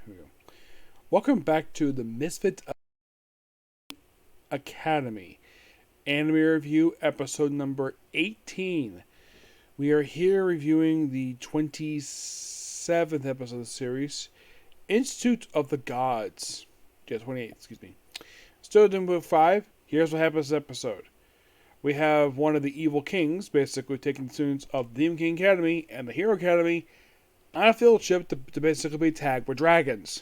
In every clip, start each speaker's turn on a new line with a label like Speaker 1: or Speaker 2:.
Speaker 1: Here we go. Welcome back to the Misfit Academy anime review episode number 18. We are here reviewing the 27th episode of the series, Institute of the Gods. Yeah, 28, excuse me. Still doing book 5. Here's what happens this episode. We have one of the evil kings basically taking the students of the Demon King Academy and the Hero Academy on a field trip to basically be tagged with dragons.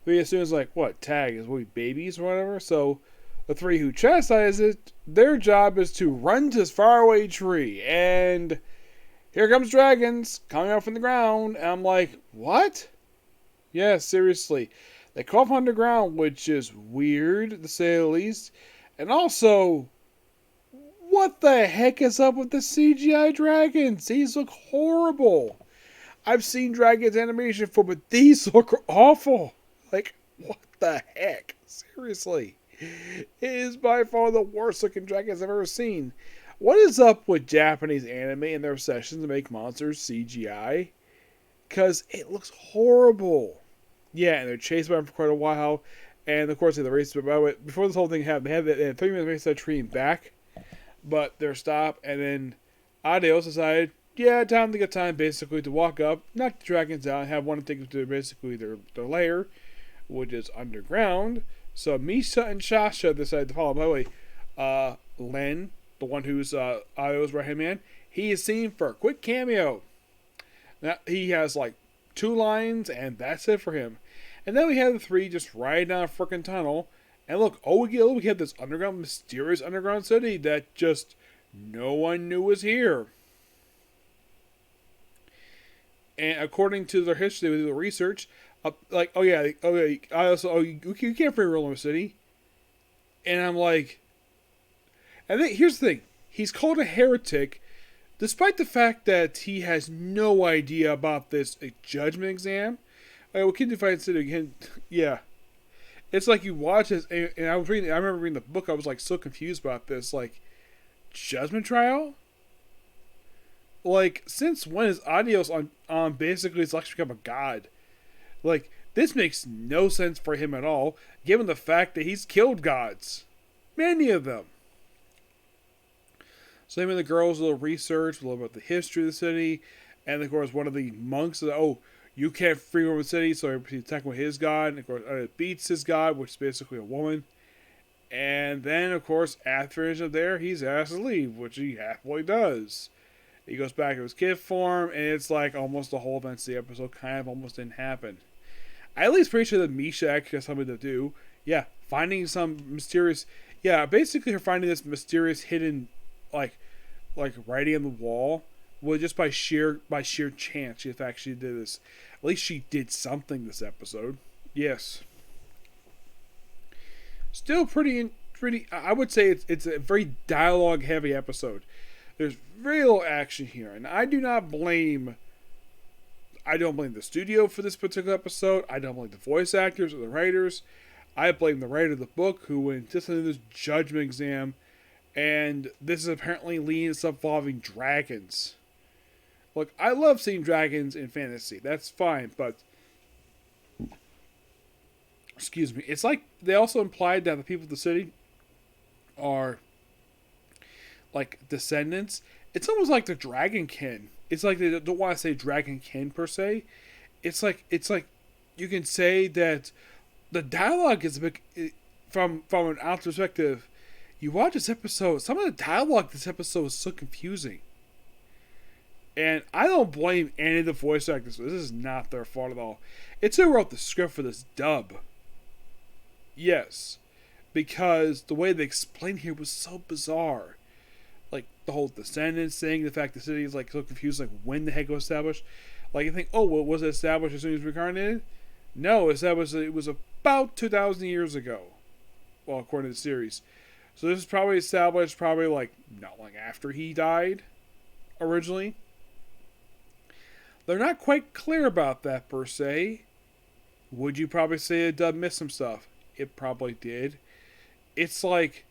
Speaker 1: The students like, what, tag is we babies or whatever? So the three who chastise it, their job is to run to this faraway tree, and here comes dragons coming up from the ground, and I'm like, what? Yeah, seriously. They come up underground, which is weird, to say the least. And also, what the heck is up with the CGI dragons? These look horrible. I've seen dragons animation before, but these look awful. Like, what the heck? Seriously. It is by far the worst looking dragons I've ever seen. What is up with Japanese anime and their obsession to make monsters CGI? Because it looks horrible. Yeah, and they're chased by them for quite a while. And of course, the race. By the way, before this whole thing happened, they had 3 minutes race that tree and back. But they're stopped, and then Adios decided, yeah, time basically to walk up, knock the dragons out, and have one take them to basically their lair, which is underground. So Misa and Shasha decided to follow. By the way, Len, the one who's Adio's right hand man, he is seen for a quick cameo. Now he has like 2 lines, and that's it for him. And then we have the 3 just riding down a freaking tunnel. And look, we have this mysterious underground city that just no one knew was here. And according to their history, with the research, you can't free rule in a city. And I'm like, here's the thing, he's called a heretic, despite the fact that he has no idea about this judgment exam. We can define city again, yeah. It's like you watch this, and I remember reading the book, I was like so confused about this, like, judgment trial? Like, since when is Adios on basically his election become a god? Like, this makes no sense for him at all, given the fact that he's killed gods. Many of them. So him and the girls, a little research, a little about the history of the city, and of course one of the monks said, oh, you can't free roam the city, so he's attacking with his god, and of course it beats his god, which is basically a woman. And then, of course, after he's up there, he's asked to leave, which he halfway does. He goes back to his kid form, and it's like almost the whole events of the episode kind of almost didn't happen. I at least pretty sure that Misha actually has something to do. Yeah, finding some mysterious... Yeah, basically her finding this mysterious hidden, like writing on the wall, was just by sheer chance she actually did this. At least she did something this episode. Yes. Still pretty. I would say it's a very dialogue heavy episode. There's very little action here, and I don't blame the studio for this particular episode. I don't blame the voice actors or the writers. I blame the writer of the book who insisted on this judgment exam, and this is apparently leading to stuff involving dragons. Look, I love seeing dragons in fantasy. That's fine, but excuse me. It's like they also implied that the people of the city are like descendants. It's almost like the dragon kin. It's like they don't want to say dragon kin per se. It's like you can say that the dialogue is a bit from an outer perspective. You watch this episode, some of the dialogue this episode is so confusing. And I don't blame any of the voice actors. This is not their fault at all. It's who wrote the script for this dub. Yes. Because the way they explained here was so bizarre. Like, the whole descendants thing, the fact the city is like so confused, like when the heck it was established. Like, you think, oh, well, was it established as soon as it was reincarnated? No, it was about 2,000 years ago. Well, according to the series. So this is probably established like not long after he died originally. They're not quite clear about that per se. Would you probably say the dub missed some stuff? It probably did. It's like,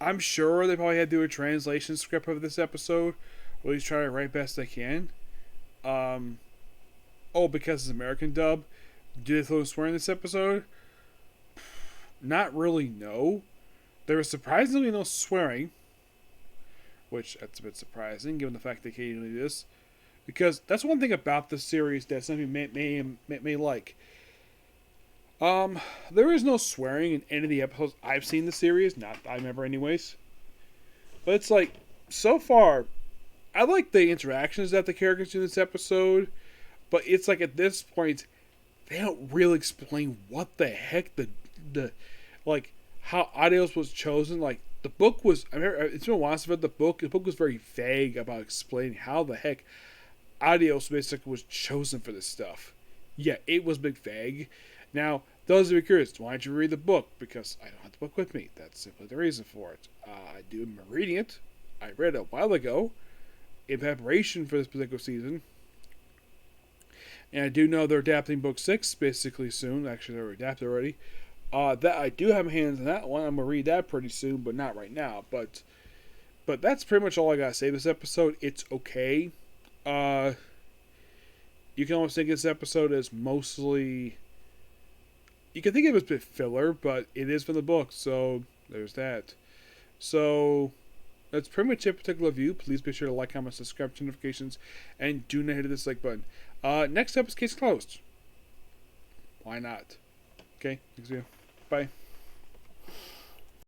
Speaker 1: I'm sure they probably had to do a translation script of this episode, or at least try to write best they can. oh, because it's American dub, do they throw swearing in this episode? Not really, no. There was surprisingly no swearing, which that's a bit surprising given the fact they occasionally do this. Because that's one thing about the series that some people may like. There is no swearing in any of the episodes I've seen in the series. Not that I remember, anyways. But it's like, so far, I like the interactions that the characters do in this episode. But it's like at this point, they don't really explain what the heck the like how Adios was chosen. Like the book was. I remember it's been a while since I read the book. The book was very vague about explaining how the heck Adios basically was chosen for this stuff. Yeah, it was big vague. Now, those of you curious, why don't you read the book? Because I don't have the book with me. That's simply the reason for it. I do remember reading it. I read it a while ago in preparation for this particular season. And I do know they're adapting book 6 basically soon. Actually, they're adapted already. That I do have my hands on that one. I'm going to read that pretty soon, but not right now. But that's pretty much all I got to say this episode. It's okay. You can almost think this episode as mostly... You can think of it as a bit filler, but it is from the book, so there's that. So that's pretty much it, particular view. Please be sure to like, comment, subscribe, turn notifications, and do not hit the dislike button. Next up is case closed. Why not? Okay, thanks for you. Bye.